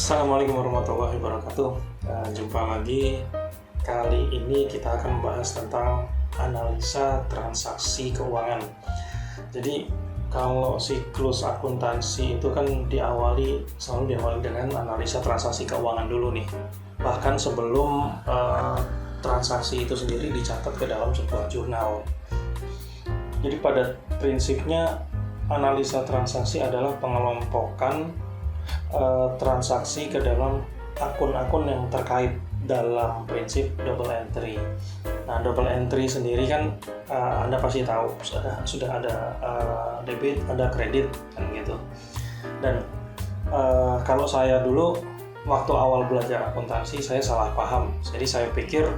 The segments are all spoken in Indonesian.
Assalamualaikum warahmatullahi wabarakatuh. Jumpa lagi. Kali ini kita akan membahas tentang analisa transaksi keuangan. Jadi kalau siklus akuntansi itu kan selalu diawali dengan analisa transaksi keuangan dulu nih. Bahkan sebelum transaksi itu sendiri dicatat ke dalam sebuah jurnal. Jadi pada prinsipnya analisa transaksi adalah pengelompokan transaksi ke dalam akun-akun yang terkait dalam prinsip double entry. Nah, double entry sendiri kan Anda pasti tahu sudah ada debit, ada kredit kan gitu. Dan kalau saya dulu waktu awal belajar akuntansi saya salah paham. Jadi saya pikir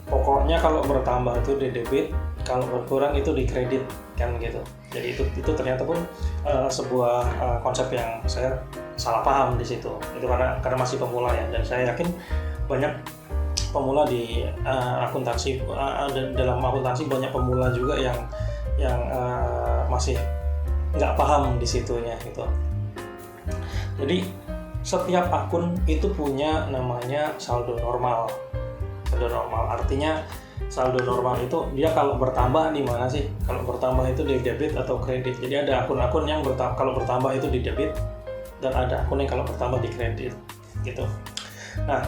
pokoknya kalau bertambah itu di debit, kalau berkurang itu di kredit kan gitu. Jadi itu ternyata pun sebuah konsep yang saya salah paham di situ. Itu karena masih pemula ya, dan saya yakin banyak pemula di akuntansi, dalam akuntansi banyak pemula juga yang masih nggak paham di situnya gitu. Jadi setiap akun itu punya namanya saldo normal. Saldo normal artinya saldo normal itu dia kalau bertambah di mana sih? Kalau bertambah itu di debit atau kredit. Jadi ada akun-akun yang kalau bertambah itu di debit, dan ada akun yang kalau bertambah di kredit gitu. Nah,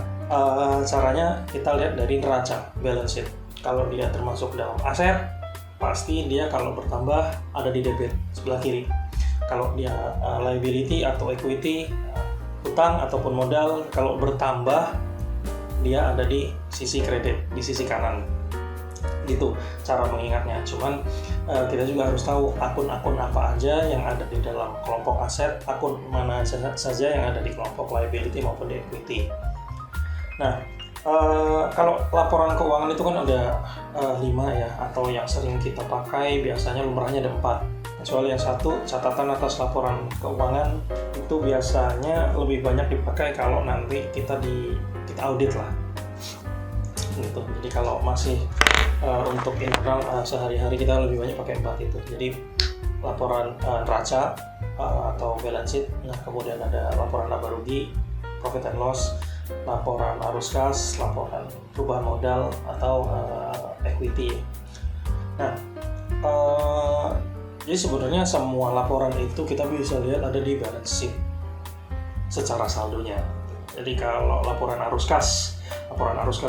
caranya kita lihat dari neraca balance sheet. Kalau dia termasuk dalam aset, pasti dia kalau bertambah ada di debit sebelah kiri. Kalau dia liability atau equity, utang ataupun modal, kalau bertambah dia ada di sisi kredit, di sisi kanan. Gitu cara mengingatnya. Cuman kita juga harus tahu akun-akun apa aja yang ada di dalam kelompok aset, akun mana saja yang ada di kelompok liability maupun di equity. Nah, kalau laporan keuangan itu kan ada 5 ya, atau yang sering kita pakai biasanya lumrahnya ada 4. Kecuali yang satu, catatan atas laporan keuangan, itu biasanya lebih banyak dipakai kalau nanti kita audit lah gitu. Jadi kalau masih untuk internal sehari-hari kita lebih banyak pakai 4 itu. Jadi laporan neraca atau balance sheet, nah kemudian ada laporan laba rugi, profit and loss, laporan arus kas, laporan perubahan modal atau equity. Nah, jadi sebenarnya semua laporan itu kita bisa lihat ada di balance sheet secara saldonya. Jadi kalau laporan arus kas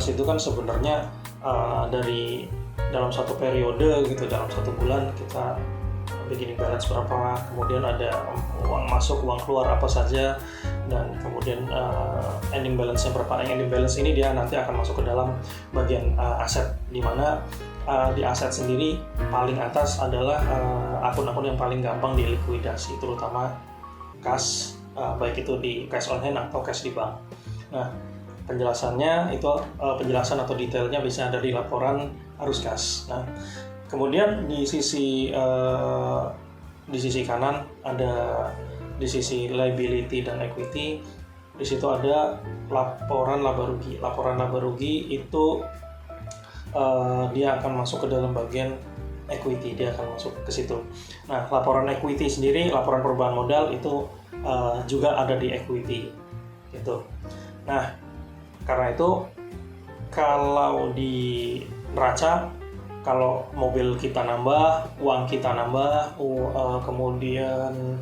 itu kan sebenarnya dari dalam satu periode gitu, dalam satu bulan kita beginning balance berapa, kemudian ada uang masuk, uang keluar apa saja, dan kemudian ending balance-nya berapa. Ending balance ini dia nanti akan masuk ke dalam bagian aset, di mana di aset sendiri paling atas adalah akun-akun yang paling gampang dilikuidasi, terutama cash, baik itu di cash on hand atau cash di bank. Nah, penjelasannya itu penjelasan atau detailnya bisa ada di laporan arus kas. Nah, kemudian di sisi kanan ada di sisi liability dan equity. Di situ ada laporan laba rugi. Laporan laba rugi itu dia akan masuk ke dalam bagian equity, dia akan masuk ke situ. Nah, laporan equity sendiri, laporan perubahan modal itu juga ada di equity gitu. Nah, karena itu kalau di neraca, kalau mobil kita nambah, uang kita nambah, kemudian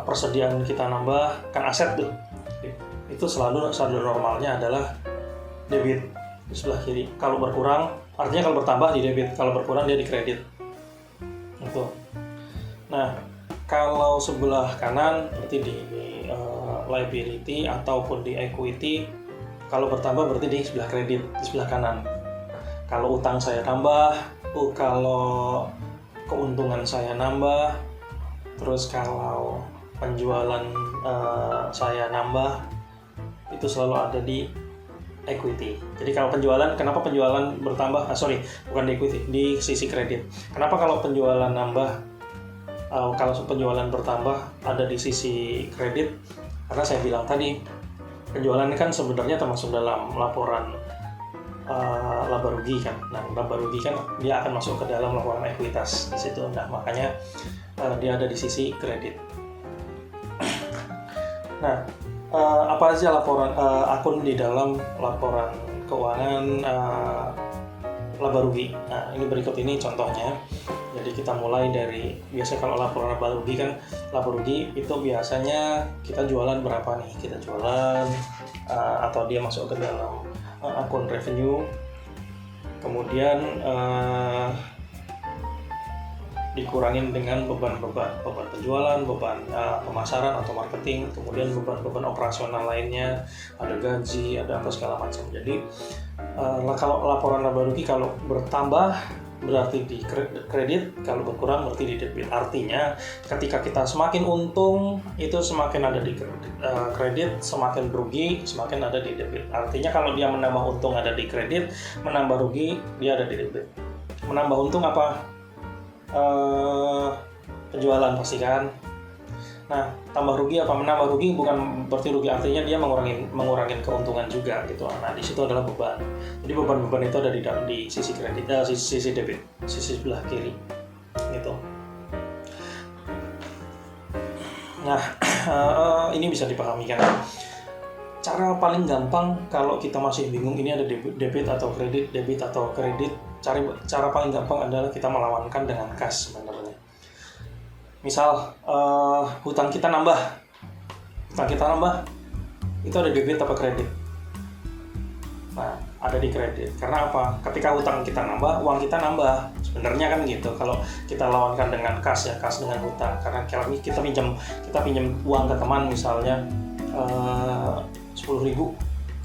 persediaan kita nambah, kan aset tuh. Itu selalu saldo normalnya adalah debit di sebelah kiri. Kalau berkurang, artinya kalau bertambah di debit, kalau berkurang dia di kredit. Gitu. Nah, kalau sebelah kanan berarti di liability ataupun di equity, kalau bertambah berarti di sebelah kredit, di sebelah kanan. Kalau utang saya nambah, kalau keuntungan saya nambah, terus kalau penjualan saya nambah, itu selalu ada di equity. Jadi kalau penjualan, kenapa penjualan bertambah? Bukan di equity, di sisi kredit. Kenapa kalau penjualan nambah, kalau penjualan bertambah ada di sisi kredit? Karena saya bilang tadi, penjualan kan sebenarnya termasuk dalam laporan laba rugi kan. Nah, laba rugi kan dia akan masuk ke dalam laporan ekuitas di situ. Nah, makanya dia ada di sisi kredit. Nah, apa aja laporan akun di dalam laporan keuangan laba rugi? Nah, ini berikut ini contohnya. Jadi kita mulai dari, biasa kalau laporan laba rugi kan, laba rugi itu biasanya kita jualan berapa nih, kita jualan atau dia masuk ke dalam akun revenue, kemudian dikurangin dengan beban penjualan, beban pemasaran atau marketing, kemudian beban operasional lainnya, ada gaji, ada apa segala macam. Jadi kalau laporan laba rugi kalau bertambah berarti di kredit, kalau berkurang berarti di debit. Artinya ketika kita semakin untung itu semakin ada di kredit, semakin rugi semakin ada di debit. Artinya kalau dia menambah untung ada di kredit, menambah rugi dia ada di debit. Menambah untung apa? Penjualan pasti kan. Nah, tambah rugi apa? Menambah rugi bukan berarti rugi, artinya dia mengurangin keuntungan juga gitu. Nah, di situ adalah beban. Jadi beban-beban itu ada di sisi kredit, sisi debit, sisi sebelah kiri gitu. Nah, ini bisa dipahami kan. Cara paling gampang kalau kita masih bingung ini ada debit atau kredit, cara paling gampang adalah kita melawankan dengan kas sebenarnya. Misal hutang kita nambah, itu ada debit apa kredit? Nah, ada di kredit. Karena apa? Ketika hutang kita nambah, uang kita nambah. Sebenarnya kan gitu. Kalau kita lawankan dengan kas ya, kas dengan hutang. Karena kita pinjam uang ke teman misalnya 10.000,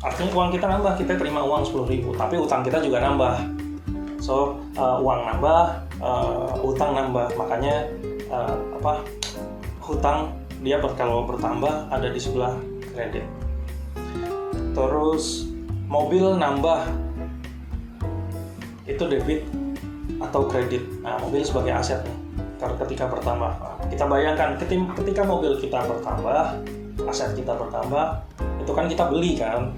artinya uang kita nambah, kita terima uang 10.000, tapi hutang kita juga nambah. So uang nambah, hutang nambah, makanya hutang dia kalau bertambah ada di sebelah kredit. Terus mobil nambah, itu debit atau kredit. Nah, mobil sebagai aset nih, karena ketika bertambah, kita bayangkan ketika mobil kita bertambah, aset kita bertambah, itu kan kita beli kan.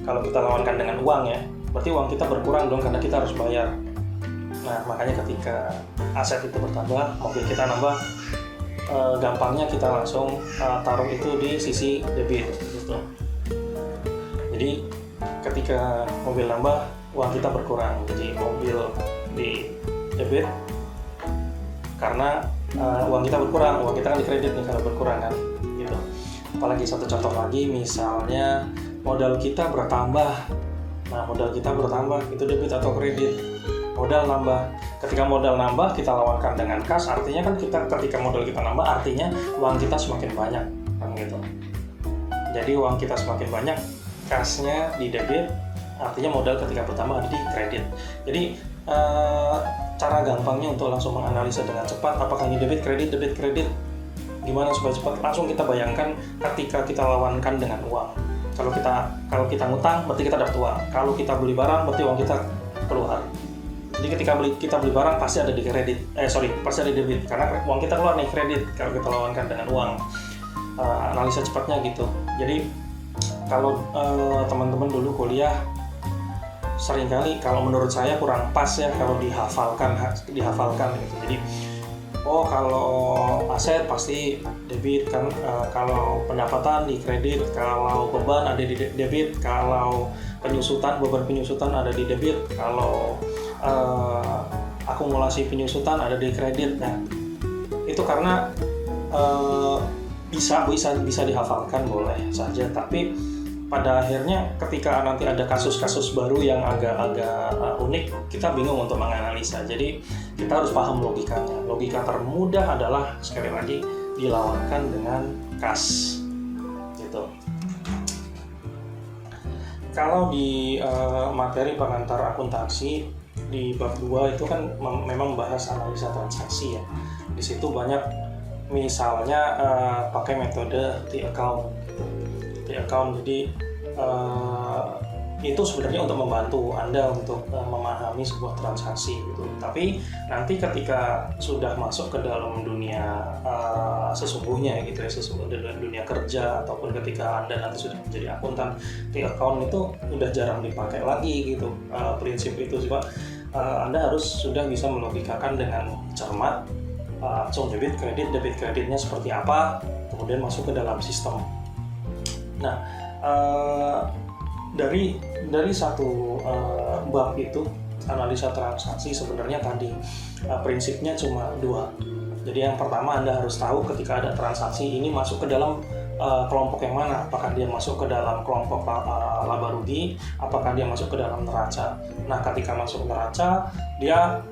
Kalau kita lawankan dengan uang ya, berarti uang kita berkurang dong karena kita harus bayar. Nah, makanya ketika aset itu bertambah, mobil kita nambah, gampangnya kita langsung taruh itu di sisi debit gitu. Jadi ketika mobil nambah, uang kita berkurang, jadi mobil di debit karena uang kita berkurang, uang kita kan di kredit nih kalau berkurang kan gitu. Apalagi satu contoh lagi, misalnya modal kita bertambah. Nah, modal kita bertambah itu debit atau kredit? Modal nambah. Ketika modal nambah kita lawankan dengan kas, artinya kan ketika modal kita nambah artinya uang kita semakin banyak kan gitu. Jadi uang kita semakin banyak, kasnya di debit, artinya modal ketika bertambah ada di kredit. Jadi cara gampangnya untuk langsung menganalisa dengan cepat apakah ini debit kredit, gimana supaya cepat, langsung kita bayangkan ketika kita lawankan dengan uang. Kalau kita ngutang berarti kita dapat uang, kalau kita beli barang berarti uang kita keluar. Jadi ketika kita beli barang pasti ada di pasti ada di debit karena uang kita keluar nih, kredit kalau kita lawankan dengan uang. Analisa cepatnya gitu. Jadi kalau teman-teman dulu kuliah seringkali kalau menurut saya kurang pas ya kalau dihafalkan gitu. Jadi kalau aset pasti debit kan, kalau pendapatan di kredit, kalau beban ada di debit, kalau beban penyusutan ada di debit, kalau akumulasi penyusutan ada di kredit. Nah, itu karena bisa dihafalkan boleh saja, tapi pada akhirnya ketika nanti ada kasus-kasus baru yang agak unik, kita bingung untuk menganalisa. Jadi kita harus paham logikanya. Logika termudah adalah sekali lagi dilawankan dengan kas gitu. Kalau di materi pengantar akuntansi di bab 2 itu kan memang membahas analisa transaksi ya. Di situ banyak misalnya pakai metode T-account. Jadi itu sebenarnya untuk membantu Anda untuk memahami sebuah transaksi gitu. Tapi nanti ketika sudah masuk ke dalam dunia sesungguhnya gitu ya, dalam dunia kerja ataupun ketika Anda nanti sudah menjadi akuntan, T-account itu udah jarang dipakai lagi gitu. Prinsip itu sebab Anda harus sudah bisa melogikakan dengan cermat langsung debit kreditnya seperti apa, kemudian masuk ke dalam sistem Nah, uh, dari satu bab itu analisa transaksi sebenarnya tadi prinsipnya cuma dua. Jadi yang pertama, Anda harus tahu ketika ada transaksi ini masuk ke dalam kelompok yang mana. Apakah dia masuk ke dalam kelompok laba rugi, apakah dia masuk ke dalam neraca. Nah, ketika masuk neraca, dia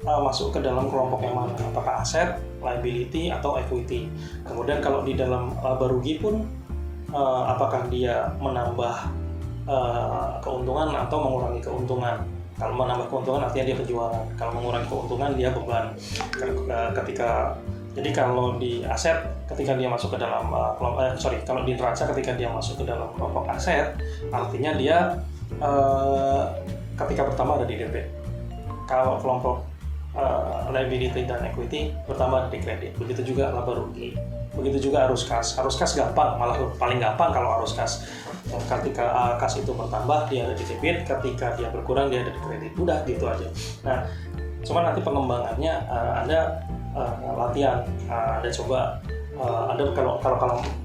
masuk ke dalam kelompok yang mana, apakah aset, liability, atau equity. Kemudian kalau di dalam laba rugi pun apakah dia menambah keuntungan atau mengurangi keuntungan. Kalau menambah keuntungan artinya dia penjualan, kalau mengurangi keuntungan dia beban. Jadi kalau di aset ketika dia masuk ke dalam kalau di neraca ketika dia masuk ke dalam kelompok aset, artinya dia ketika pertama ada di debit. Kalau kelompok liability dan equity pertama ada di kredit. Begitu juga laba rugi. Begitu juga arus kas. Arus kas gampang, malah paling gampang kalau arus kas. Ketika kas itu bertambah dia ada di debit, ketika dia berkurang dia ada di kredit. Udah gitu aja. Nah, cuma nanti pengembangannya Anda latihan, Anda coba. Anda kalau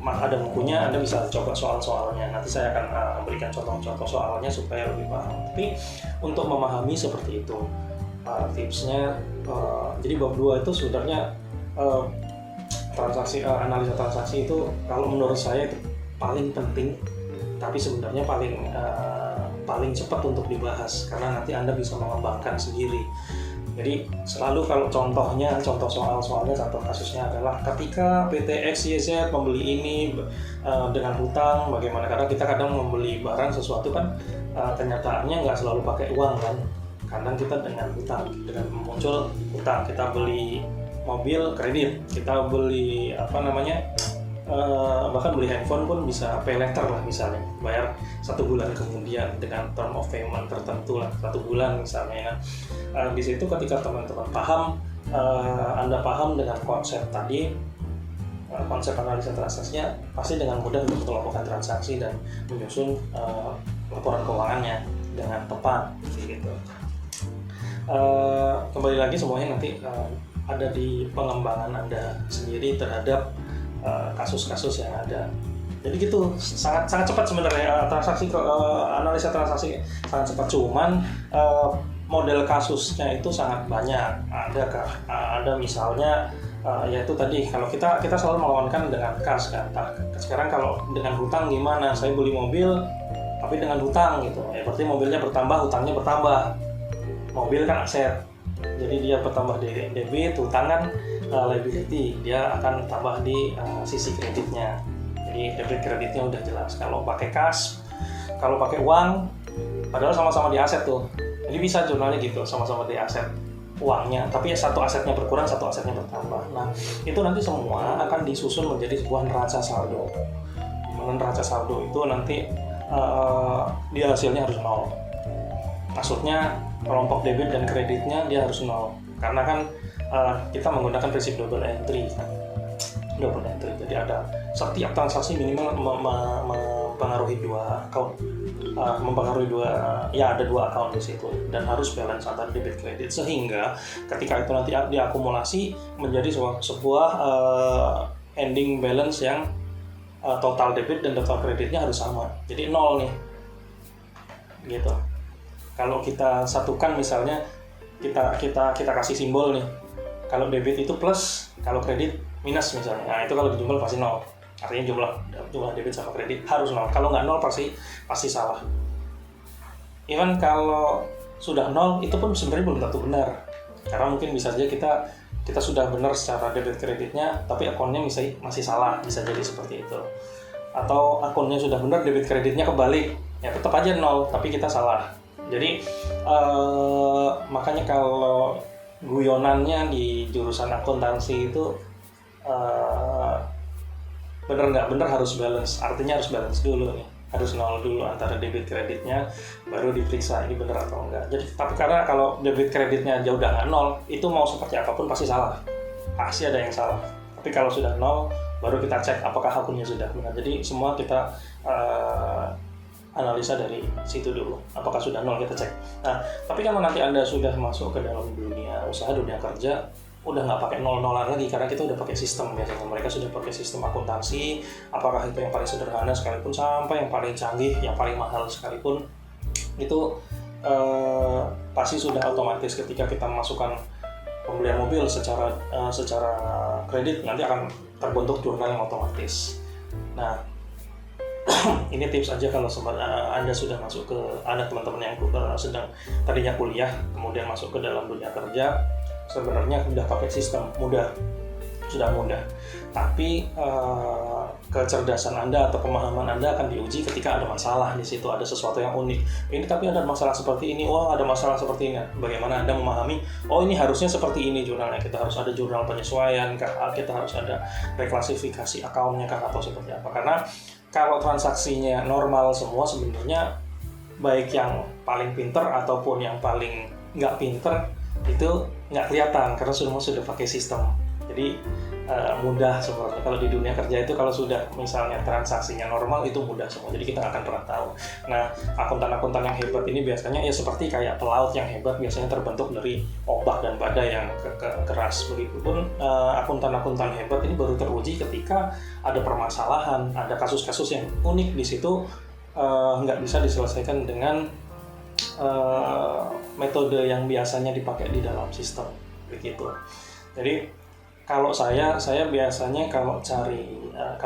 ada bukunya Anda bisa coba soal-soalnya. Nanti saya akan berikan contoh-contoh soalnya supaya lebih paham. Tapi untuk memahami seperti itu tipsnya, jadi bab 2 itu sebenarnya analisa transaksi itu kalau menurut saya itu paling penting, tapi sebenarnya paling cepat untuk dibahas karena nanti Anda bisa mengembangkan sendiri. Jadi selalu kalau contoh soalnya, contoh kasusnya adalah ketika PT XYZ membeli ini dengan hutang, bagaimana? Karena kita kadang membeli barang sesuatu kan kenyataannya nggak selalu pakai uang kan. Kadang kita dengan hutang, dengan muncul hutang, kita beli mobil kredit, kita beli bahkan beli handphone pun bisa pay later lah misalnya, bayar 1 bulan kemudian dengan term of payment tertentu lah, 1 bulan misalnya. Di situ ketika teman-teman paham, Anda paham dengan konsep tadi, konsep analisa transaksinya, pasti dengan mudah untuk melakukan transaksi dan menyusun laporan keuangannya dengan tepat gitu. Kembali lagi semuanya nanti ada di pengembangan Anda sendiri terhadap kasus-kasus yang ada. Jadi gitu, sangat cepat sebenarnya analisa transaksi sangat cepat. Cuman model kasusnya itu sangat banyak. Ada misalnya yaitu tadi kalau kita selalu melawankan dengan kas kan. Sekarang kalau dengan hutang gimana? Saya beli mobil tapi dengan hutang gitu. Berarti mobilnya bertambah, hutangnya bertambah. Mobil kan aset, jadi dia bertambah di debit, hutang kan liability, dia akan tambah di sisi kreditnya. Jadi debit kreditnya udah jelas. Kalau pakai kas, kalau pakai uang, padahal sama-sama di aset tuh. Jadi bisa jurnalnya gitu, sama-sama di aset uangnya, tapi satu asetnya berkurang, satu asetnya bertambah. Nah, itu nanti semua akan disusun menjadi sebuah neraca saldo. Dimana neraca saldo itu nanti dia hasilnya harus 0. Maksudnya kelompok debit dan kreditnya dia harus 0. Karena kan kita menggunakan prinsip double entry kan. Double entry. Jadi ada setiap transaksi minimal mempengaruhi 2 account. Ada 2 account di situ dan harus balance antara debit kredit, sehingga ketika itu nanti diakumulasi menjadi sebuah ending balance yang total debit dan total kreditnya harus sama. Jadi 0 nih. Gitu. Kalau kita satukan misalnya kita kasih simbol nih. Kalau debit itu plus, kalau kredit minus misalnya. Nah, itu kalau dijumlah pasti 0. Artinya jumlah debit sama kredit harus 0. Kalau nggak 0 pasti salah. Even kalau sudah 0 itu pun sebenarnya belum tentu benar. Karena mungkin bisa saja kita sudah benar secara debit kreditnya, tapi akunnya masih salah, bisa jadi seperti itu. Atau akunnya sudah benar, debit kreditnya kebalik, ya tetap aja 0, tapi kita salah. Jadi makanya kalau guyonannya di jurusan akuntansi itu benar nggak benar harus balance, artinya harus balance dulu nih, harus 0 dulu antara debit kreditnya, baru diperiksa ini benar atau enggak. Jadi tapi karena kalau debit kreditnya aja udah nggak 0, itu mau seperti apapun pasti salah, pasti ada yang salah. Tapi kalau sudah 0, baru kita cek apakah akunnya sudah benar. Jadi semua kita analisa dari situ dulu, apakah sudah 0 kita cek. Nah, tapi kalau nanti Anda sudah masuk ke dalam dunia usaha, dunia kerja, udah nggak pakai nol-nolan lagi, karena kita udah pakai sistem. Biasanya mereka sudah pakai sistem akuntansi, apakah itu yang paling sederhana sekalipun sampai yang paling canggih, yang paling mahal sekalipun, itu pasti sudah otomatis ketika kita masukkan pembelian mobil secara kredit, nanti akan terbentuk jurnal yang otomatis. Nah, ini tips aja kalau Anda sudah masuk ke, ada teman-teman yang sedang tadinya kuliah kemudian masuk ke dalam dunia kerja, sebenarnya sudah pakai sistem sudah mudah. Tapi kecerdasan Anda atau pemahaman Anda akan diuji ketika ada masalah di situ, ada sesuatu yang unik. Ini tapi ada masalah seperti ini, ada masalah seperti ini. Bagaimana Anda memahami? Ini harusnya seperti ini jurnalnya. Kita harus ada jurnal penyesuaian, kita harus ada reklasifikasi akunnya atau seperti apa. Karena kalau transaksinya normal semua, sebenarnya baik yang paling pinter ataupun yang paling nggak pinter itu nggak kelihatan karena sudah pakai sistem. Jadi mudah sebenarnya. Kalau di dunia kerja itu kalau sudah misalnya transaksinya normal itu mudah semua. Jadi kita nggak akan pernah tahu. Nah, akuntan-akuntan yang hebat ini biasanya ya seperti kayak pelaut yang hebat, biasanya terbentuk dari ombak dan badai yang keras. Begitupun akuntan-akuntan hebat ini baru teruji ketika ada permasalahan, ada kasus-kasus yang unik di situ, nggak bisa diselesaikan dengan metode yang biasanya dipakai di dalam sistem. Begitu. Jadi kalau saya biasanya kalau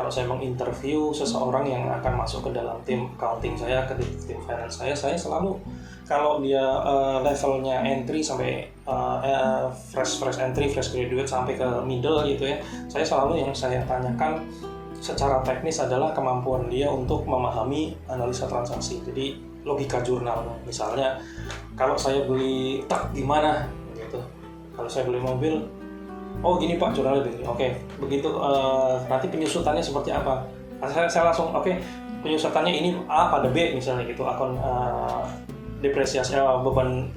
saya menginterview seseorang yang akan masuk ke dalam tim accounting saya, ke tim finance saya selalu, kalau dia levelnya entry sampai fresh entry, fresh graduate sampai ke middle gitu ya, saya selalu yang saya tanyakan secara teknis adalah kemampuan dia untuk memahami analisa transaksi. Jadi logika jurnal, misalnya kalau saya beli truk gimana gitu, kalau saya beli mobil, gini Pak, jurnalnya begini. Oke, begitu nanti penyusutannya seperti apa? Saya langsung penyusutannya ini A pada B misalnya gitu, akun depresiasi beban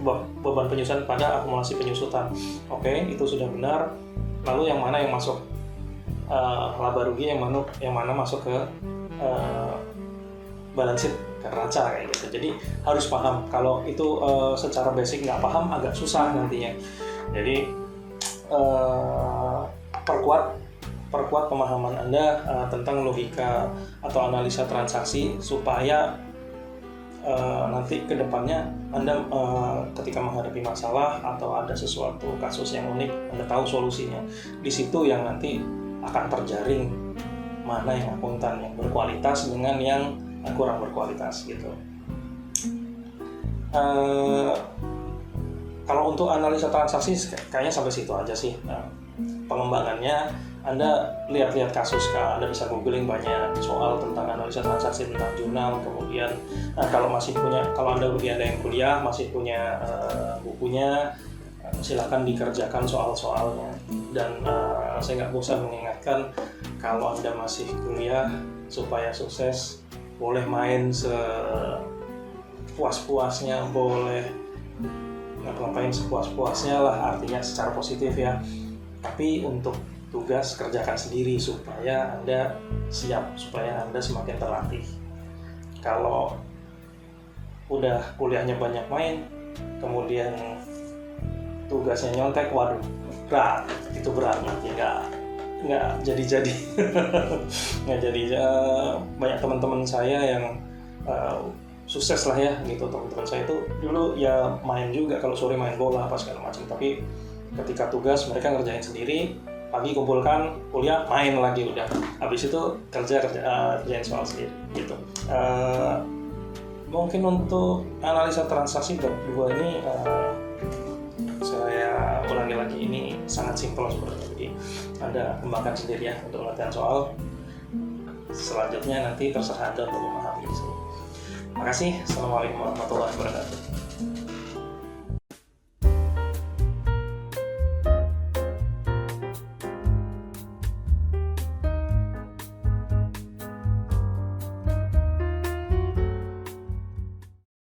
penyusutan pada akumulasi penyusutan. Oke, itu sudah benar. Lalu yang mana yang masuk laba rugi, yang mana masuk ke balance sheet ke neraca kayak gitu. Jadi harus paham. Kalau itu secara basic nggak paham agak susah nantinya. Jadi perkuat pemahaman Anda tentang logika atau analisa transaksi supaya nanti ke depannya Anda ketika menghadapi masalah atau ada sesuatu kasus yang unik, Anda tahu solusinya. Di situ yang nanti akan terjaring mana yang akuntan yang berkualitas dengan yang kurang berkualitas gitu. Kalau untuk analisa transaksi kayaknya sampai situ aja sih. Pengembangannya Anda lihat-lihat kasus, Anda bisa googling banyak soal tentang analisa transaksi, tentang jurnal. Kemudian kalau Anda yang kuliah masih punya bukunya, silakan dikerjakan soal-soalnya. Dan saya nggak bosan mengingatkan, kalau Anda masih kuliah, supaya sukses boleh main sepuas-puasnya, boleh ngapain sepuas-puasnya lah, artinya secara positif ya. Tapi untuk tugas kerjakan sendiri supaya Anda siap, supaya Anda semakin terlatih. Kalau udah kuliahnya banyak main, kemudian tugasnya nyontek, waduh berat nanti nggak jadi nggak jadi. Banyak teman-teman saya yang sukses lah ya gitu. Teman-teman saya itu dulu ya main juga, kalau sore main bola apa segala macam, tapi ketika tugas mereka ngerjain sendiri, pagi kumpulkan, kuliah main lagi, udah habis itu kerjain soal sendiri gitu. Mungkin untuk analisa transaksi berdua ini saya ulangi lagi, ini sangat simpel sebenarnya, jadi Anda kembangkan sendiri ya untuk latihan soal. Selanjutnya nanti terserah Anda untuk memahami. Terima kasih. Assalamualaikum warahmatullahi wabarakatuh.